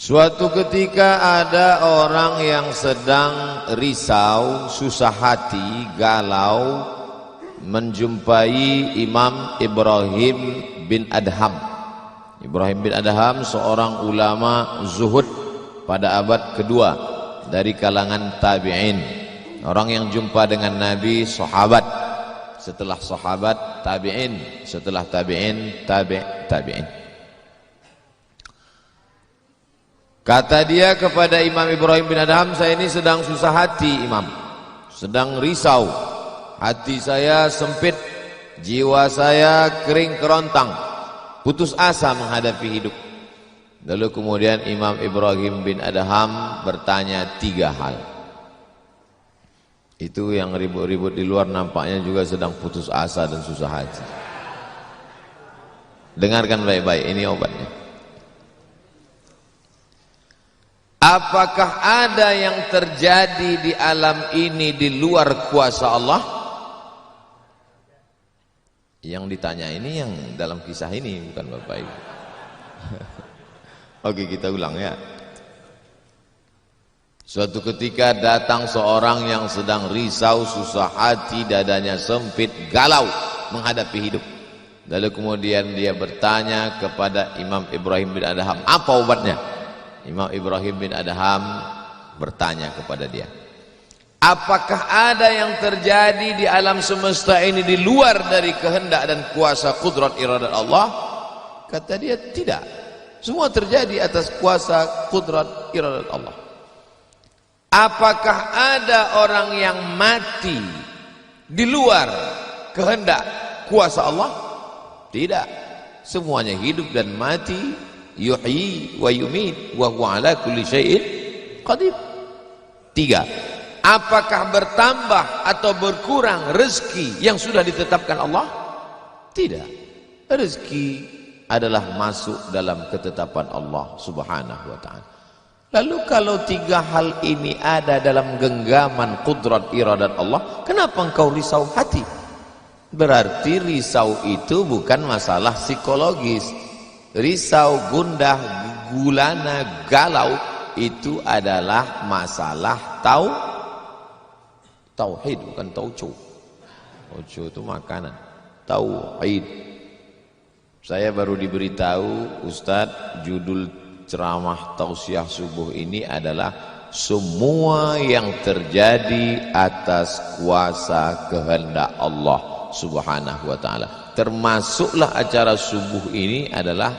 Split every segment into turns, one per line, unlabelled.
Suatu ketika ada orang yang sedang risau, susah hati, galau, menjumpai Imam Ibrahim bin Adham. Ibrahim bin Adham seorang ulama zuhud pada abad kedua dari kalangan tabi'in. Orang yang jumpa dengan Nabi, sahabat. Setelah sahabat, tabi'in. Setelah tabi'in, tabi'in. Kata dia kepada Imam Ibrahim bin Adham, saya ini sedang susah hati Imam, sedang risau, hati saya sempit, jiwa saya kering kerontang, putus asa menghadapi hidup. Lalu kemudian Imam Ibrahim bin Adham bertanya 3 hal. Itu yang ribut-ribut di luar nampaknya juga sedang putus asa dan susah hati. Dengarkan baik-baik, ini obatnya. Apakah ada yang terjadi di alam ini di luar kuasa Allah? Yang ditanya ini yang dalam kisah ini, bukan Bapak Ibu. Oke, kita ulang ya. Suatu ketika datang seorang yang sedang risau, susah hati, dadanya sempit, galau menghadapi hidup. Lalu kemudian dia bertanya kepada Imam Ibrahim bin Adham, apa obatnya? Imam Ibrahim bin Adham bertanya kepada dia, apakah ada yang terjadi di alam semesta ini di luar dari kehendak dan kuasa kudrat iradat Allah? Kata dia, tidak. Semua terjadi atas kuasa kudrat iradat Allah. Apakah ada orang yang mati di luar kehendak kuasa Allah? Tidak. Semuanya hidup dan mati. Yuhyi wa yumit wa huwa ala kulli syai'in qadir. 3. Apakah bertambah atau berkurang rezeki yang sudah ditetapkan Allah? Tidak. Rezeki adalah masuk dalam ketetapan Allah Subhanahu wa ta'ala. Lalu kalau 3 hal ini ada dalam genggaman kudrat iradat Allah, kenapa engkau risau hati? Berarti risau itu bukan masalah psikologis. Risau, gundah, gulana, galau itu adalah masalah tauhid, bukan tauco. Tauco itu makanan. Tauhid. Saya baru diberitahu, Ustadz, judul ceramah tausiah subuh ini adalah semua yang terjadi atas kuasa kehendak Allah Subhanahu wa ta'ala. Termasuklah acara subuh ini adalah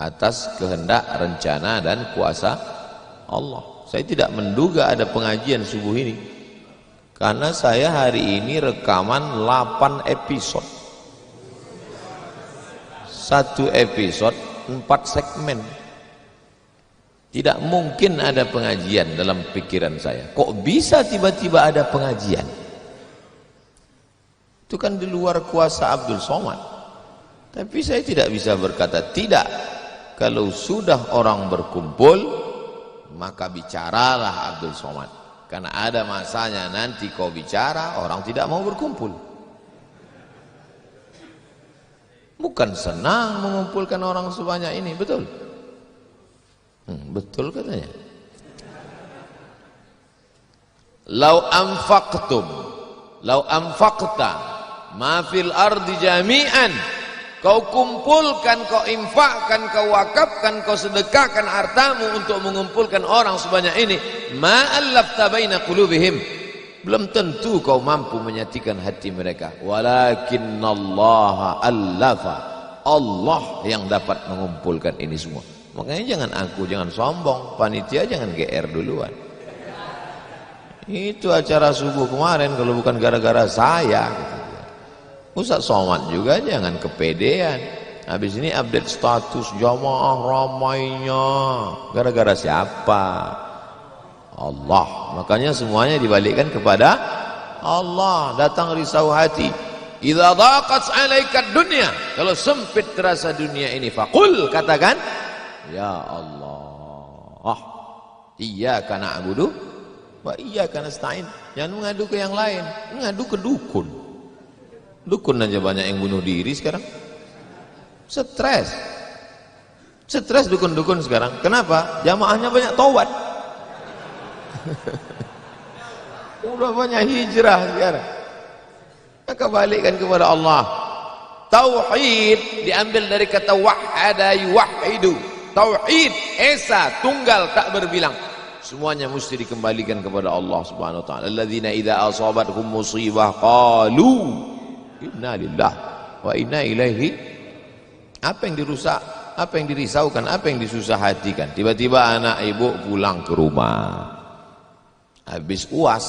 atas kehendak, rencana dan kuasa Allah. Saya tidak menduga ada pengajian subuh ini, karena saya hari ini rekaman 8 episode. 1 episode 4 segmen. Tidak mungkin ada pengajian dalam pikiran saya. Kok bisa tiba-tiba ada pengajian? Itu kan di luar kuasa Abdul Somad. Tapi saya tidak bisa berkata tidak. Kalau sudah orang berkumpul, maka bicaralah Abdul Somad. Karena ada masanya nanti kau bicara, orang tidak mau berkumpul. Bukan senang mengumpulkan orang sebanyak ini, betul? Betul katanya. Lau anfaqta ma fil ardi jami'an, kau kumpulkan, kau infakkan, kau wakafkan, kau sedekahkan hartamu untuk mengumpulkan orang sebanyak ini, ma allafta baina qulubihim, belum tentu kau mampu menyatukan hati mereka. Walakinallaha allafa, Allah yang dapat mengumpulkan ini semua. Makanya jangan aku, jangan sombong, panitia jangan GR duluan. Itu acara subuh kemarin kalau bukan gara-gara saya gitu. Ustaz Somad juga jangan kepedean. Habis ini update status jamaah ramainya. Gara-gara siapa? Allah. Makanya semuanya dibalikkan kepada Allah. Datang risau hati. Idza dhaqat 'alaika dunya, kalau sempit terasa dunia ini, faqul, katakan, ya Allah, iyyaka na'budu wa iyyaka nasta'in. Jangan mengadu ke yang lain, mengadu ke dukun. Dukun aja banyak yang bunuh diri sekarang. Stres. Stres dukun-dukun sekarang. Kenapa? Jamaahnya banyak taubat. Udah banyak hijrah sekarang. Maka balikkan kepada Allah. Tauhid diambil dari kata wahada yuwahidu. Tauhid, esa, tunggal, tak berbilang. Semuanya mesti dikembalikan kepada Allah Subhanahu wa taala. Alladzina idza asabathum musibah qalu inna lillahi wa inna ilaihi. Apa yang dirusak, apa yang dirisaukan, apa yang disusah hatikan. Tiba-tiba anak ibu pulang ke rumah. Habis UAS,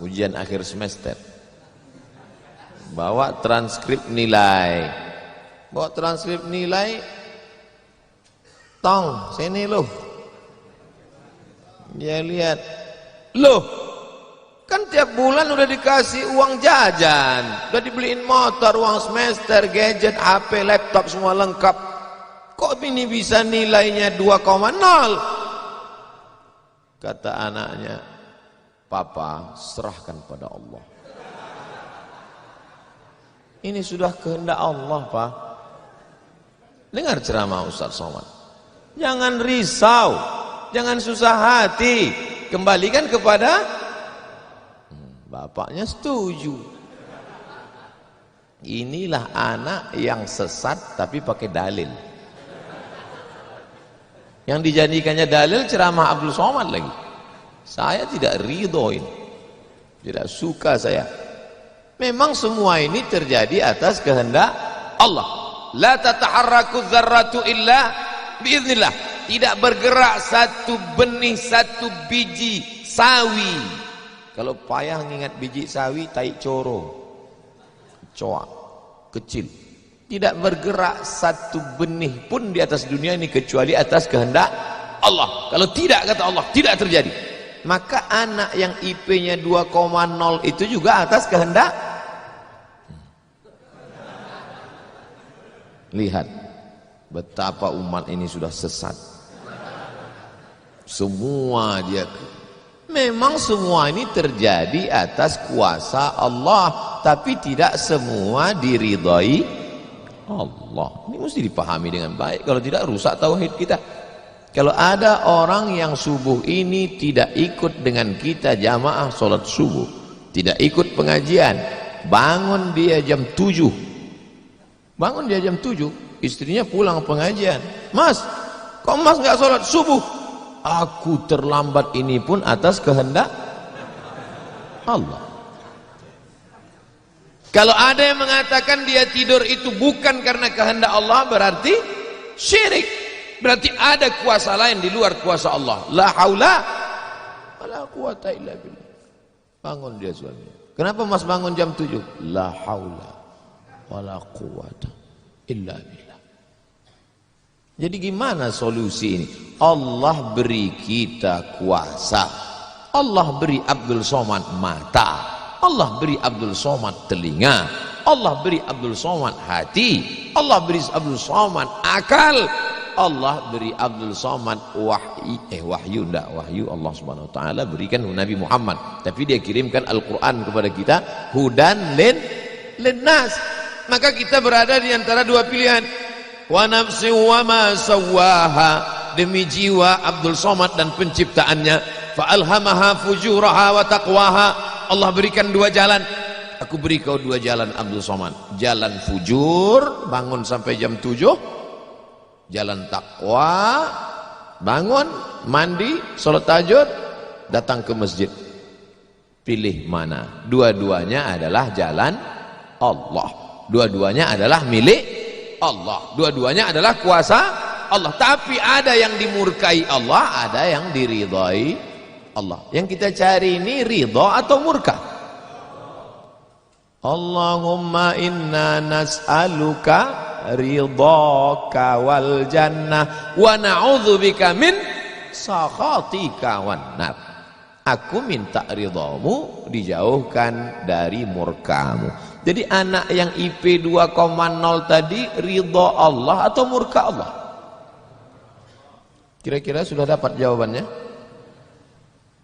ujian akhir semester. Bawa transkrip nilai. Bawa transkrip nilai. Tong, sini loh. Dia lihat, loh, kan tiap bulan udah dikasih uang jajan, udah dibeliin motor, uang semester, gadget, HP, laptop semua lengkap. Kok ini bisa nilainya 2,0? Kata anaknya, Papa, serahkan pada Allah. Ini sudah kehendak Allah, Pak. Dengar ceramah Ustaz Somad. Jangan risau, jangan susah hati, kembalikan kepada bapaknya. Setuju. Inilah anak yang sesat tapi pakai dalil. Yang dijadikannya dalil ceramah Abdul Somad lagi. Saya tidak ridhoin, tidak suka saya. Memang semua ini terjadi atas kehendak Allah. La tataharraku dzarratu illa biiznillah. Tidak bergerak satu benih, satu biji sawi. Kalau payah ngingat biji sawi, tai coro, coak, kecil. Tidak bergerak satu benih pun di atas dunia ini kecuali atas kehendak Allah. Kalau tidak, kata Allah, tidak terjadi. Maka anak yang IP-nya 2,0 itu juga atas kehendak. Lihat betapa umat ini sudah sesat. Semua dia, memang semua ini terjadi atas kuasa Allah, tapi tidak semua diridhai Allah. Ini mesti dipahami dengan baik, kalau tidak rusak tauhid kita. Kalau ada orang yang subuh ini tidak ikut dengan kita jamaah sholat subuh, tidak ikut pengajian, bangun dia jam 7, bangun dia jam 7, istrinya pulang pengajian, Mas, kok Mas nggak sholat subuh? Aku terlambat, ini pun atas kehendak Allah. Kalau ada yang mengatakan dia tidur itu bukan karena kehendak Allah, berarti syirik. Berarti ada kuasa lain di luar kuasa Allah. La haula wala quwata illa billah. Bangun dia suami. Kenapa Mas bangun jam 7? La haula wala quwata illa billah. Jadi gimana solusi ini? Allah beri kita kuasa. Allah beri Abdul Somad mata. Allah beri Abdul Somad telinga. Allah beri Abdul Somad hati. Allah beri Abdul Somad akal. Allah beri Abdul Somad wahyu Allah Subhanahu wa taala berikan Nabi Muhammad, tapi dia kirimkan Al-Qur'an kepada kita hudan linnas. Maka kita berada di antara dua pilihan. Wa nafsi wa ma sawwaha, demi jiwa Abdul Somad dan penciptaannya, fa alhamaha fujuraha wa taqwaha. Allah berikan dua jalan. Aku beri kau dua jalan Abdul Somad. Jalan fujur, bangun sampai jam 7. Jalan takwa, bangun, mandi, sholat tahajud, datang ke masjid. Pilih mana? Dua-duanya adalah jalan Allah. Dua-duanya adalah milik Allah. Dua-duanya adalah kuasa Allah. Tapi ada yang dimurkai Allah, ada yang diridhai Allah. Yang kita cari ini ridha atau murka? Allahumma inna nas'aluka ridhaka wal jannah wa na'udzubika min sakhatika wan nar. Aku minta ridhamu, dijauhkan dari murkamu. Jadi anak yang IP 2,0 tadi ridha Allah atau murka Allah? Kira-kira sudah dapat jawabannya?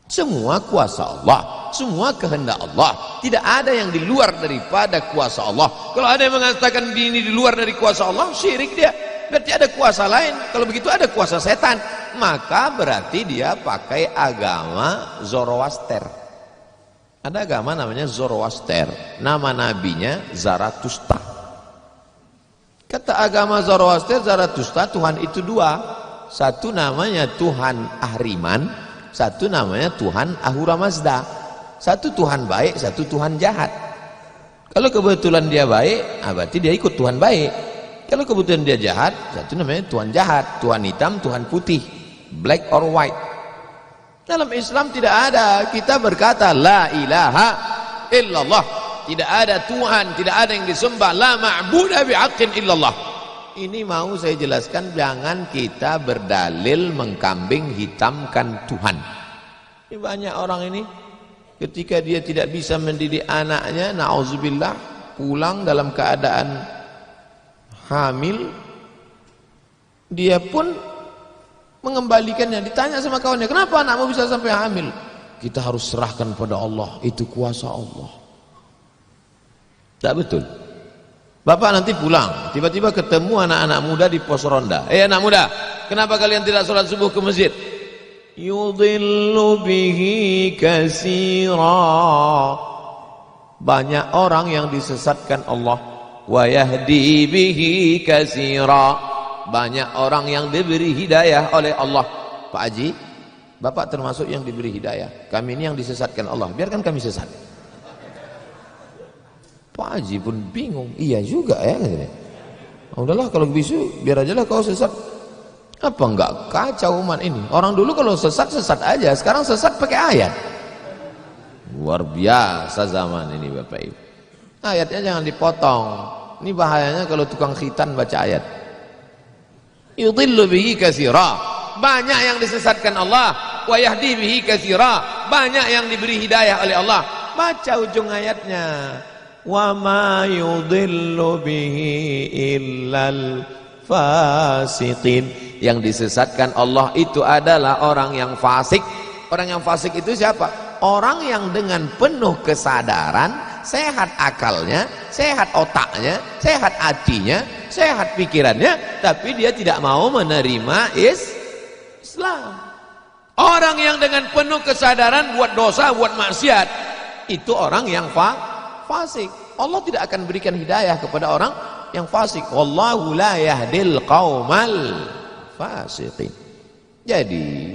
Semua kuasa Allah, semua kehendak Allah. Tidak ada yang di luar daripada kuasa Allah. Kalau ada yang mengatakan ini di luar dari kuasa Allah, syirik dia. berarti ada kuasa lain. Kalau begitu ada kuasa setan, maka berarti dia pakai agama Zoroaster. Ada agama namanya Zoroaster, nama nabinya Zarathustra. Kata agama Zoroaster, Zarathustra, Tuhan itu dua. Satu namanya Tuhan Ahriman, satu namanya Tuhan Ahura Mazda. Satu Tuhan baik, satu Tuhan jahat. Kalau kebetulan dia baik, berarti dia ikut Tuhan baik. Kalau kebetulan dia jahat, satu namanya Tuhan jahat. Tuhan hitam, Tuhan putih, black or white. Dalam Islam tidak ada. Kita berkata la ilaha illallah, tidak ada Tuhan, tidak ada yang disembah, la ma'budu bihaqqin illallah. Ini mau saya jelaskan, jangan kita berdalil mengkambing hitamkan Tuhan. Ini banyak orang ini ketika dia tidak bisa mendidik anaknya, na'udzubillah, pulang dalam keadaan hamil, dia pun mengembalikannya. Ditanya sama kawannya, kenapa anakmu bisa sampai hamil? Kita harus serahkan pada Allah, itu kuasa Allah. Tak betul. Bapak nanti pulang, tiba-tiba ketemu anak-anak muda di pos ronda. Anak muda, kenapa kalian tidak sholat subuh ke masjid? Yudhillu bihi katsira. Banyak orang yang disesatkan Allah. Wa yahdi bihi katsira. Banyak orang yang diberi hidayah oleh Allah. Pak Haji, Bapak termasuk yang diberi hidayah. Kami ini yang disesatkan Allah, biarkan kami sesat. Pak Haji pun bingung. Iya juga ya. Udahlah kalau bisu, biar aja lah kau sesat. Apa enggak kacau umat ini? Orang dulu kalau sesat aja, sekarang sesat pakai ayat. Luar biasa zaman ini Bapak Ibu. Ayatnya jangan dipotong. Ini bahayanya kalau tukang khitan baca ayat. Yudhillu bihi katsira. Banyak yang disesatkan Allah, wa yahdi bihi katsira. Banyak yang diberi hidayah oleh Allah. Baca ujung ayatnya. Wa ma yudhillu bihi illal fasiqin. Yang disesatkan Allah itu adalah orang yang fasik. Orang yang fasik itu siapa? Orang yang dengan penuh kesadaran, sehat akalnya, sehat otaknya, sehat hatinya, sehat pikirannya, tapi dia tidak mau menerima Islam. Orang yang dengan penuh kesadaran buat dosa, buat maksiat, itu orang yang fasik. Allah tidak akan berikan hidayah kepada orang yang fasik. Wallahu la yahdil qaumal fasiqin. Jadi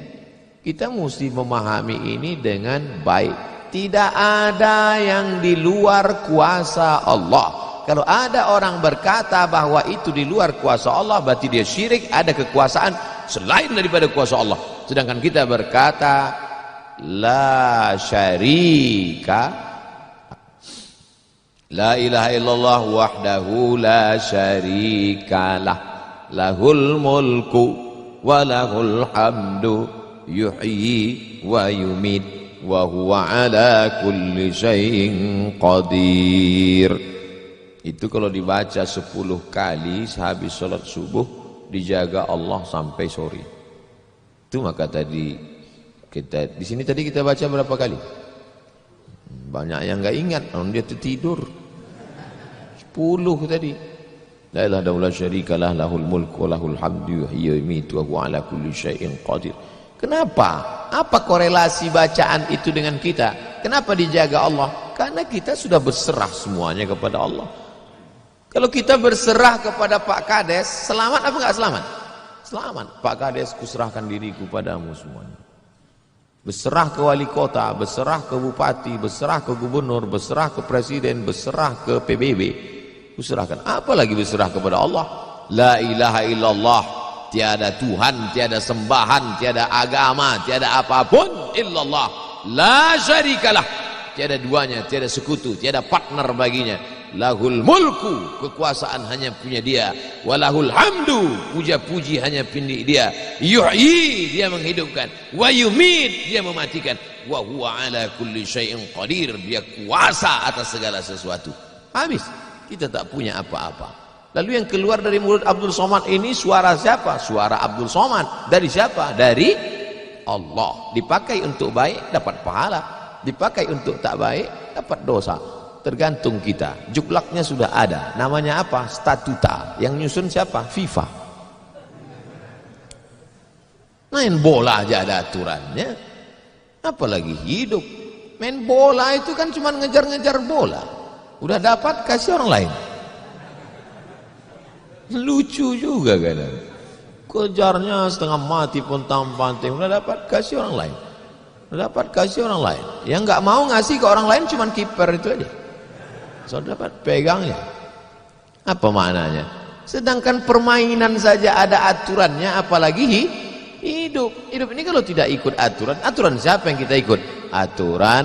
kita mesti memahami ini dengan baik. Tidak ada yang di luar kuasa Allah. Kalau ada orang berkata bahwa itu di luar kuasa Allah, berarti dia syirik, ada kekuasaan selain daripada kuasa Allah. Sedangkan kita berkata la syarika, la ilaha illallah wahdahu la syarikalah, lahul mulku wa lahul hamdu yuhyi wa yumit wa huwa ala kulli syai'in qadir. Itu kalau dibaca 10 kali sehabis sholat subuh, dijaga Allah sampai sore. Itu maka tadi kita di sini tadi kita baca berapa kali? Banyak yang enggak ingat, dia tertidur. 10 tadi. La ilaha illallah syarikalah, lahul mulku wa lahul hamdu yuhyi wa yumiitu wa huwa ala kulli syai'in qadir. Kenapa? Apa korelasi bacaan itu dengan kita? Kenapa dijaga Allah? Karena kita sudah berserah semuanya kepada Allah. Kalau kita berserah kepada Pak Kades, selamat apa enggak selamat? Selamat. Pak Kades, kuserahkan diriku padamu semuanya. Berserah ke wali kota, berserah ke bupati, berserah ke gubernur, berserah ke presiden, berserah ke PBB. Kuserahkan. Apalagi berserah kepada Allah. La ilaha illallah. Tiada Tuhan, tiada sembahan, tiada agama, tiada apapun illallah. La syarikalah. Tiada duanya, tiada sekutu, tiada partner baginya. Lahul mulku, kekuasaan hanya punya dia. Walahul hamdu, puja-puji hanya punya dia. Yuhyi, dia menghidupkan. Wa yumit, dia mematikan. Wa huwa ala kulli syai'in qadir, dia kuasa atas segala sesuatu. Habis, kita tak punya apa-apa. Lalu yang keluar dari mulut Abdul Somad ini suara siapa? Suara Abdul Somad. Dari siapa? Dari Allah. Dipakai untuk baik, dapat pahala. Dipakai untuk tak baik, dapat dosa. Tergantung kita. Juklaknya sudah ada. Namanya apa? Statuta. Yang nyusun siapa? FIFA. Main bola aja ada aturannya, apalagi hidup. Main bola itu kan cuma ngejar-ngejar bola, udah dapat kasih orang lain. Lucu juga kadang, kejarnya setengah mati pun tampang-tampang, udah dapat kasih orang lain, udah dapat kasih orang lain. Yang nggak mau ngasih ke orang lain cuma kiper itu aja, so dapat pegangnya. Apa maknanya? Sedangkan permainan saja ada aturannya, apalagi hidup. Hidup ini kalau tidak ikut aturan, aturan siapa yang kita ikut? Aturan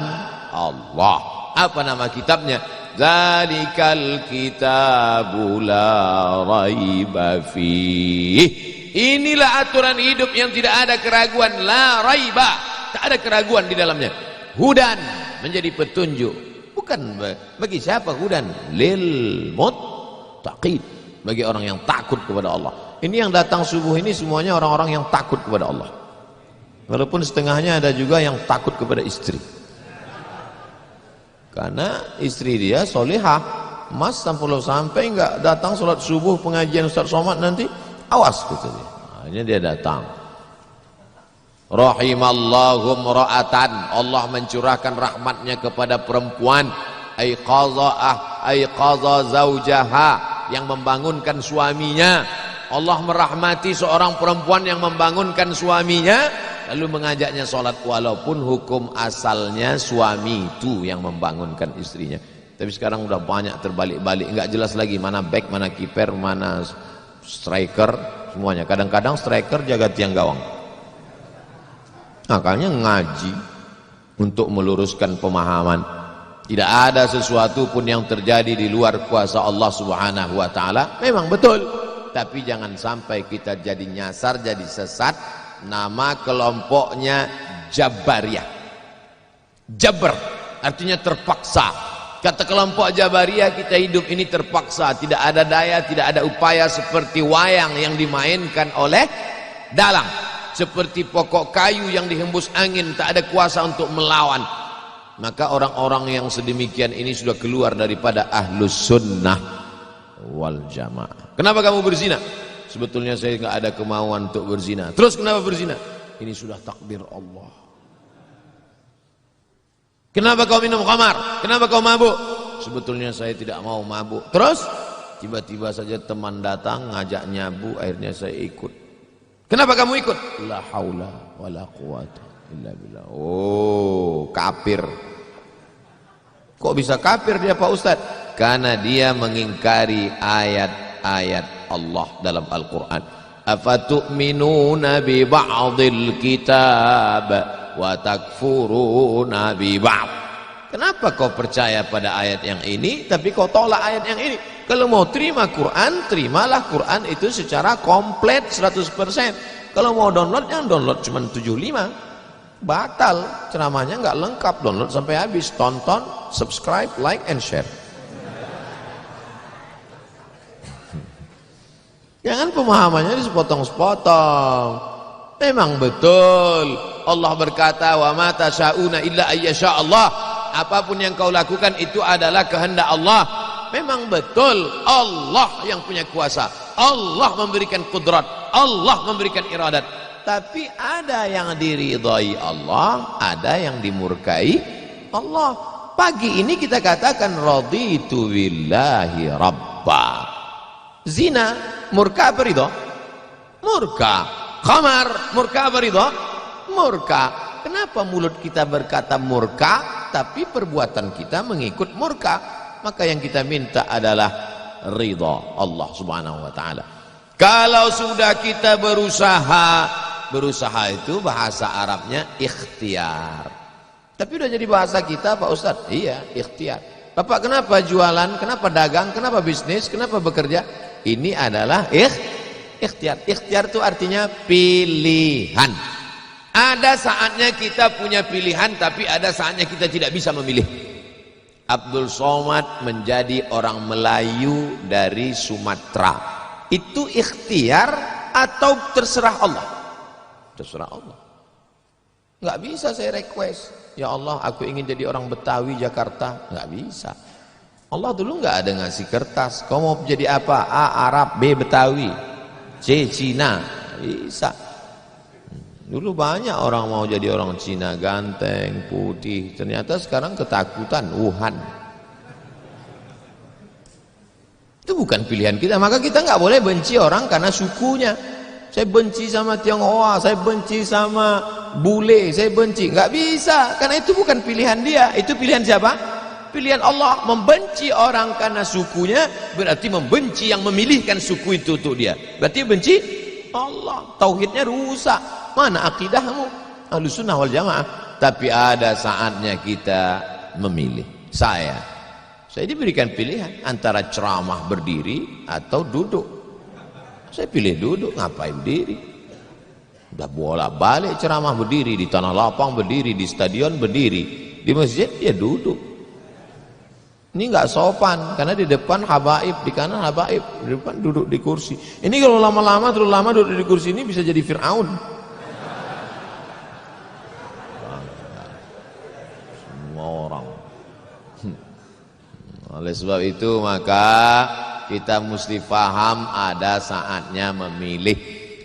Allah. Apa nama kitabnya? Zalikal kitabu la raiba fih. Inilah aturan hidup yang tidak ada keraguan, la raiba, tak ada keraguan di dalamnya. Hudan, menjadi petunjuk. Bukan bagi siapa hudan? Lil muttaqin, bagi orang yang takut kepada Allah. Ini yang datang subuh ini semuanya orang-orang yang takut kepada Allah. Walaupun setengahnya ada juga yang takut kepada istri, karena istri dia solihah. Mas sampai nggak datang sholat subuh pengajian Ustaz Somad nanti, awas kata dia. Akhirnya dia datang. Rahimallahu mra'atan, Allah mencurahkan rahmatnya kepada perempuan. Aiqadha zaujaha, yang membangunkan suaminya. Allah merahmati seorang perempuan yang membangunkan suaminya lalu mengajaknya sholat, walaupun hukum asalnya suami itu yang membangunkan istrinya. Tapi sekarang udah banyak terbalik-balik, nggak jelas lagi mana back, mana kiper, mana striker, semuanya. Kadang-kadang striker jaga tiang gawang. Makanya ngaji untuk meluruskan pemahaman. Tidak ada sesuatu pun yang terjadi di luar kuasa Allah Subhanahu wa taala. Memang betul, tapi jangan sampai kita jadi nyasar, jadi sesat. Nama kelompoknya Jabariyah. Jabr artinya terpaksa. Kata kelompok Jabariyah, kita hidup ini terpaksa, tidak ada daya, tidak ada upaya, seperti wayang yang dimainkan oleh dalang, seperti pokok kayu yang dihembus angin, tak ada kuasa untuk melawan. Maka orang-orang yang sedemikian ini sudah keluar daripada ahlus sunnah wal jamaah. Kenapa kamu berzina? Sebetulnya saya nggak ada kemauan untuk berzina. Terus kenapa berzina? Ini sudah takdir Allah. Kenapa kau minum khamar? Kenapa kau mabuk? Sebetulnya saya tidak mau mabuk. Terus tiba-tiba saja teman datang ngajak nyabu, akhirnya saya ikut. Kenapa kamu ikut? La haula wala quwata illa billah. Oh, kafir. Kok bisa kafir dia Pak Ustaz? Karena dia mengingkari ayat-ayat Allah dalam Al-Quran. Afatu'minuna bi ba'dil kitab wa takfuruna bi ba'd. Kenapa kau percaya pada ayat yang ini tapi kau tolak ayat yang ini? Kalau mau terima Quran, terimalah Quran itu secara komplit 100%. Kalau mau download, yang download cuma 75. Batal, ceramahnya nggak lengkap. Download sampai habis, tonton, subscribe, like and share. Jangan pemahamannya sepotong-sepotong. Memang betul Allah berkata, wa ma tasyauna illa ayyasha Allah. Apapun yang kau lakukan itu adalah kehendak Allah. Memang betul Allah yang punya kuasa, Allah memberikan kudrat, Allah memberikan iradat. Tapi ada yang diridhai Allah, ada yang dimurkai Allah. Pagi ini kita katakan raditu billahi rabba. Zina murka apa ridha? Murka. Khamar murka apa ridha? Murka. Kenapa mulut kita berkata murka tapi perbuatan kita mengikut murka? Maka yang kita minta adalah ridha Allah Subhanahu wa taala. Kalau sudah kita berusaha itu bahasa Arabnya ikhtiar. Tapi udah jadi bahasa kita Pak Ustadz. Iya, ikhtiar. Bapak kenapa jualan, kenapa dagang, kenapa bisnis, kenapa bekerja? Ini adalah ikhtiar. Ikhtiar itu artinya pilihan. Ada saatnya kita punya pilihan, tapi ada saatnya kita tidak bisa memilih. Abdul Somad menjadi orang Melayu dari Sumatera. Itu ikhtiar atau terserah Allah? Terserah Allah. Nggak bisa saya request, ya Allah aku ingin jadi orang Betawi Jakarta. Nggak bisa. Allah dulu nggak ada ngasih kertas, kau mau jadi apa? A. Arab, B. Betawi, C. Cina. Bisa. Dulu banyak orang mau jadi orang Cina, ganteng, putih. Ternyata sekarang ketakutan, Wuhan. Itu bukan pilihan kita. Maka kita nggak boleh benci orang karena sukunya. Saya benci sama Tionghoa, saya benci sama bule, saya benci. Nggak bisa, karena itu bukan pilihan dia. Itu pilihan siapa? Pilihan Allah. Membenci orang karena sukunya berarti membenci yang memilihkan suku itu untuk dia. Berarti benci Allah. Tauhidnya rusak. Mana akidahmu? Ahlussunnah wal jamaah. Tapi ada saatnya kita memilih. Saya diberikan pilihan antara ceramah berdiri atau duduk. Saya pilih duduk, ngapain berdiri? Udah bolak-balik ceramah berdiri, di tanah lapang berdiri, di stadion berdiri, di masjid ya duduk. Ini nggak sopan karena di depan habaib, di kanan habaib, di depan duduk di kursi. Ini kalau lama-lama terlalu lama duduk di kursi ini bisa jadi Fir'aun. Orang. Oleh sebab itu maka kita mesti paham ada saatnya memilih.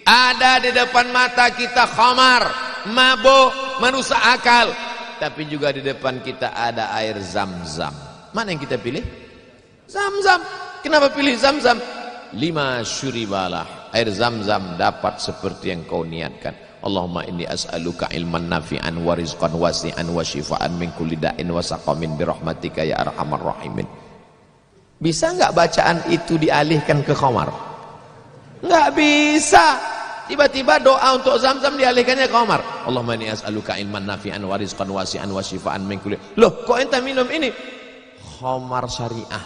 Ada di depan mata kita khamar, mabuk, merusak akal. Tapi juga di depan kita ada air Zam-Zam. Mana yang kita pilih? Zam-Zam. Kenapa pilih Zam-Zam? 5 syuribalah. Air Zam-Zam dapat seperti yang kau niatkan. Allahumma inni as'aluka ilman nafi'an wa rizqan wasi'an wa shifaan min kulli da'in wa saqamin birahmatika ya arhamar rahimin. Bisa enggak bacaan itu dialihkan ke khamar? Enggak bisa. Tiba-tiba doa untuk Zam-Zam dialihkannya ke khamar. Allahumma inni as'aluka ilman nafi'an wa rizqan wasi'an wa shifaan min kulli. Loh, kok ente minum ini? Khamar syariah.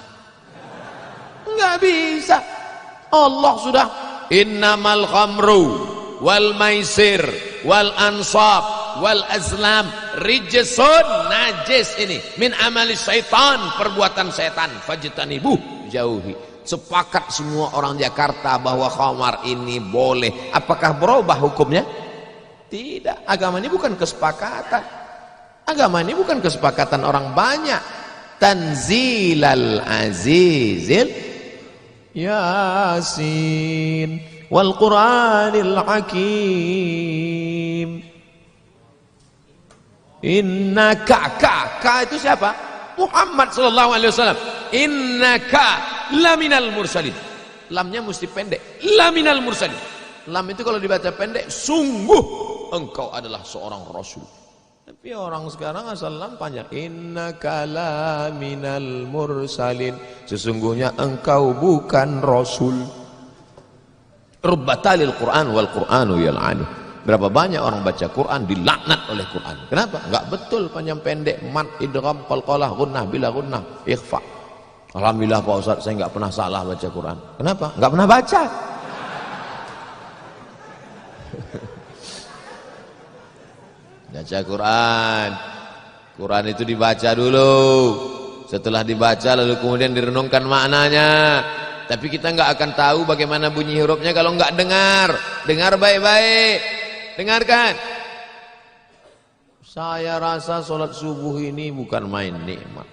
Enggak bisa. Allah sudah innamal khamru wal maisir wal ansab wal azlam rijsun, najis ini, min amali syaitan, perbuatan setan, fajtanibuh, jauhi. Sepakat semua orang Jakarta bahwa khamar ini boleh. Apakah berubah hukumnya? Tidak. Agama ini bukan kesepakatan. Agama ini bukan kesepakatan orang banyak. Tanzilal azizil Yasin wal Qur'anil Hakim. Innaka, ka itu siapa? Muhammad sallallahu alaihi wasallam. Innaka laminal mursalin. Lamnya mesti pendek. Laminal mursalin. Lam itu kalau dibaca pendek, sungguh engkau adalah seorang rasul. Tapi orang sekarang asal lam panjang. Innaka laminal mursalin. Sesungguhnya engkau bukan rasul. Rubbatalil Quran wal Quranu yal'anu. Berapa banyak orang baca Quran dilaknat oleh Quran. Kenapa? Enggak betul panjang pendek, mat, idgham, qalqalah, gunnah, bila gunnah, ikhfa. Alhamdulillah Pak Ustaz, saya enggak pernah salah baca Quran. Kenapa? Enggak pernah baca. Baca Quran. Quran itu dibaca dulu. Setelah dibaca lalu kemudian direnungkan maknanya. Tapi kita nggak akan tahu bagaimana bunyi hurufnya kalau nggak dengar. Dengar baik-baik. Dengarkan. Saya rasa sholat subuh ini bukan main nikmat.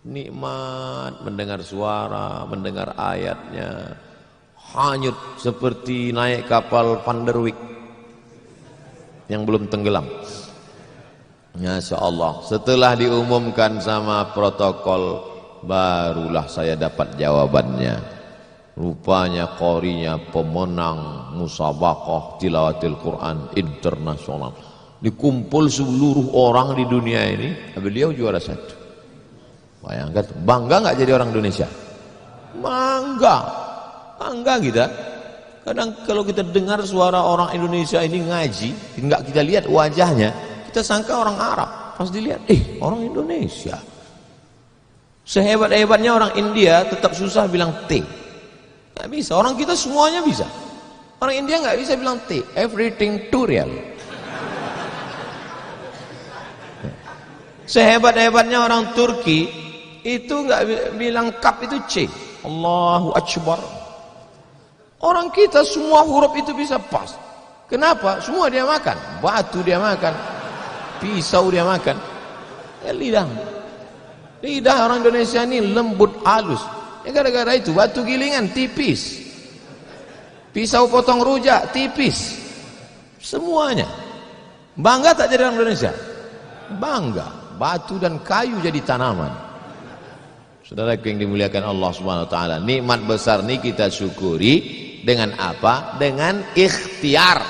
Nikmat mendengar suara, mendengar ayatnya. Hanyut seperti naik kapal Panderwick yang belum tenggelam. Masya Allah. Setelah diumumkan sama protokol, barulah saya dapat jawabannya. Rupanya qorinya pemenang musabaqah tilawatil Quran internasional. Dikumpul seluruh orang di dunia ini, beliau juara 1. Bayangkan, bangga nggak jadi orang Indonesia? Bangga kita. Kadang kalau kita dengar suara orang Indonesia ini ngaji, nggak kita lihat wajahnya, kita sangka orang Arab. Pas dilihat, orang Indonesia. Sehebat-hebatnya orang India tetap susah bilang T. Nggak bisa. Orang kita semuanya bisa. Orang India nggak bisa bilang T. Everything too real. Sehebat-hebatnya orang Turki itu nggak bilang kap itu C. Allahu Akbar. Orang kita semua huruf itu bisa pas. Kenapa? Semua dia makan. Batu dia makan. Pisau dia makan. Lidah orang Indonesia ini lembut halus. Ya gara-gara itu batu gilingan tipis. Pisau potong rujak tipis. Semuanya. Bangga tak jadi orang Indonesia? Bangga. Batu dan kayu jadi tanaman. Saudara yang dimuliakan Allah Subhanahu wa taala, nikmat besar ini kita syukuri dengan apa? Dengan ikhtiar.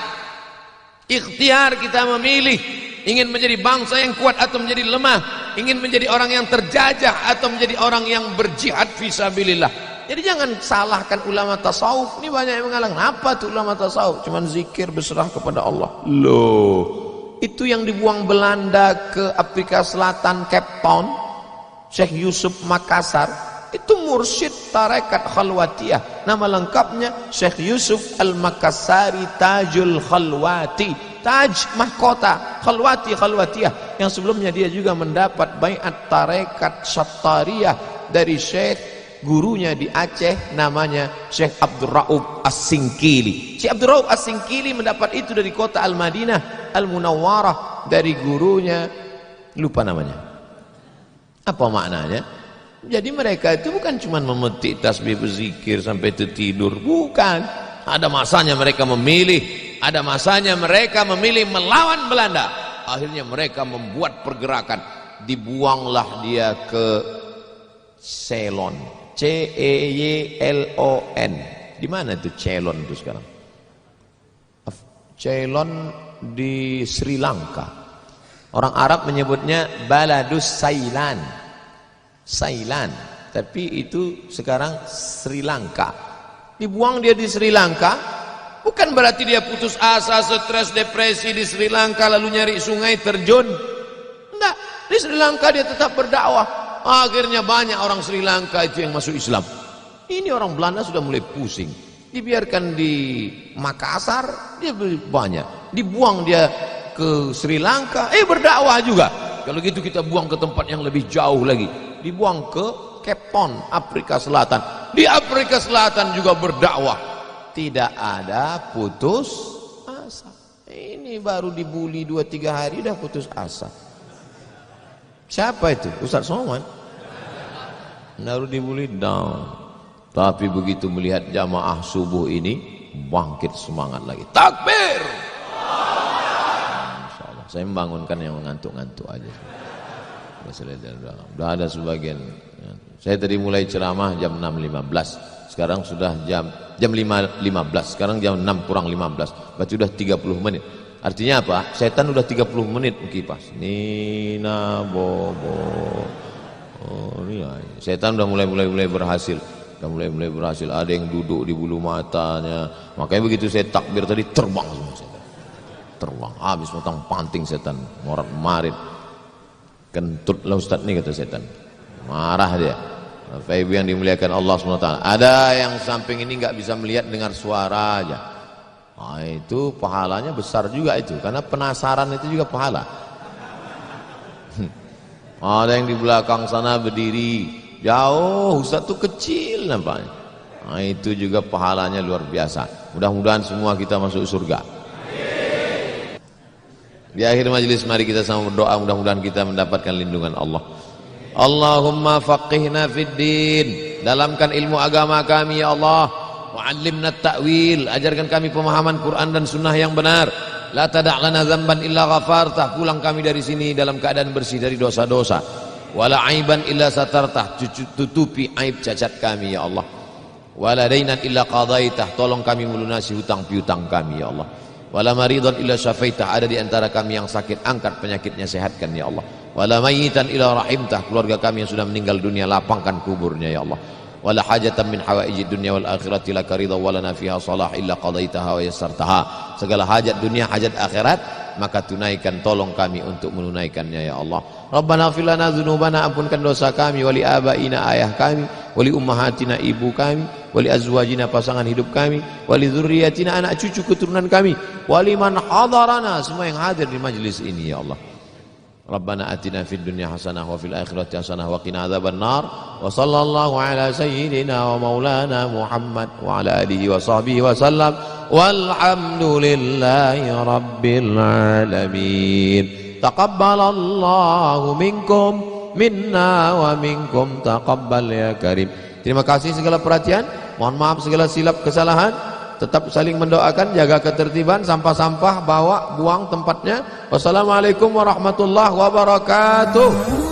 Ikhtiar kita memilih ingin menjadi bangsa yang kuat atau menjadi lemah, ingin menjadi orang yang terjajah atau menjadi orang yang berjihad fisabilillah. Jadi jangan salahkan ulama tasawuf. Ini banyak yang mengatakan, apa tuh ulama tasawuf? Cuman zikir berserah kepada Allah. Loh, itu yang dibuang Belanda ke Afrika Selatan, Cape Town, Syekh Yusuf Makassar, itu mursyid tarekat khalwatiyah. Nama lengkapnya Syekh Yusuf Al-Makassari Tajul Khalwati. Taj mahkota, khalwati, khalwatiyah. Yang sebelumnya dia juga mendapat baiat tarekat Sattariyah dari Syekh gurunya di Aceh, namanya Syekh Abdul Rauf As-Singkili. Syekh Abdul Rauf As-Singkili mendapat itu dari kota Al-Madinah Al-Munawwarah, dari gurunya, lupa namanya. Apa maknanya? Jadi mereka itu bukan cuma memetik tasbih berzikir sampai tertidur, bukan. Ada masanya mereka memilih, ada masanya mereka memilih melawan Belanda. Akhirnya mereka membuat pergerakan, dibuanglah dia ke Ceylon, Ceylon. Di mana itu Ceylon itu sekarang? Ceylon di Sri Lanka. Orang Arab menyebutnya Baladus Sailan, Sailan, tapi itu sekarang Sri Lanka. Dibuang dia di Sri Lanka, bukan berarti dia putus asa, stres, depresi di Sri Lanka lalu nyari sungai terjun. Enggak, di Sri Lanka dia tetap berdakwah. Akhirnya banyak orang Sri Lanka itu yang masuk Islam. Ini orang Belanda sudah mulai pusing. Dibiarkan di Makassar, dia banyak. Dibuang dia ke Sri Lanka, berdakwah juga. Kalau gitu kita buang ke tempat yang lebih jauh lagi. Dibuang ke Cape Town, Afrika Selatan. Di Afrika Selatan juga berdakwah. Tidak ada putus asa. Ini baru dibully 2-3 hari udah putus asa. Siapa itu? Ustaz Somad. Baru dibully down. Tapi begitu melihat jamaah subuh ini, bangkit semangat lagi. Takbir! Insyaallah. Saya membangunkan yang mengantuk-ngantuk aja. Sudah ada sebagian. Saya tadi mulai ceramah jam 6.15. Sekarang sudah jam 5.15. Sekarang jam 6 kurang 15. Berarti sudah 30 menit. Artinya apa? Setan udah 30 menit mengkipas. Nina bobo. Oh, ini setan udah mulai berhasil. Udah mulai berhasil. Ada yang duduk di bulu matanya. Makanya begitu saya takbir tadi terbang semua setan. Terbang. Habis potong panting setan. Morat-marit. Kentutlah Ustaz nih kata setan. Marah dia. Bapak Ibu yang dimuliakan Allah SWT. Ada yang samping ini nggak bisa melihat dengar suara aja. Nah, itu pahalanya besar juga itu, karena penasaran itu juga pahala. Ada yang di belakang sana berdiri jauh, Ustaz tuh kecil nampaknya. Nah, itu juga pahalanya luar biasa. Mudah-mudahan semua kita masuk surga. Di akhir majelis mari kita sama berdoa, mudah-mudahan kita mendapatkan lindungan Allah. Allahumma faqihna fid din, dalamkan ilmu agama kami ya Allah. Wa'allimna ta'wil, ajarkan kami pemahaman Quran dan sunnah yang benar. La tada' lana dzamban illa ghafartah, pulang kami dari sini dalam keadaan bersih dari dosa-dosa. Wala aiban illa satartah, tutupi aib cacat kami ya Allah. Wala dainan illa qadaitah, tolong kami melunasi hutang piutang kami ya Allah. Wala maridan illa syafaitah, ada di antara kami yang sakit, angkat penyakitnya, sehatkan ya Allah. Wala mayitan illa rahimtah, keluarga kami yang sudah meninggal dunia, lapangkan kuburnya ya Allah. Wala hajatan min hawaijid dunya wal akhirati laka ridha wa lana fiha salah illa qadaitaha wa yassartaha. Segala hajat dunia, hajat akhirat, maka tunaikan, tolong kami untuk menunaikannya ya Allah. Rabbana ighfir lana dzunubana, ampunkan dosa kami, wali abaina, ayah kami, wali ummahatina, ibu kami, wali azwajina, pasangan hidup kami, wali dzurriyyatina, anak cucu keturunan kami, wali man hadarana, semua yang hadir di majlis ini ya Allah. Rabbana atina fid dunya hasanah wa fil akhirati hasanah wa qina adzaban nar. Wa sallallahu ala sayyidina wa maulana Muhammad wa ala alihi wa sahbihi wa sallam. Walhamdulillahi rabbil alamin. Taqabbalallahu minkum minna wa minkum taqabbal ya karim. Terima kasih segala perhatian. Mohon maaf segala silap kesalahan. tetap saling mendoakan, jaga ketertiban, sampah-sampah bawa, buang tempatnya. Wassalamualaikum warahmatullahi wabarakatuh.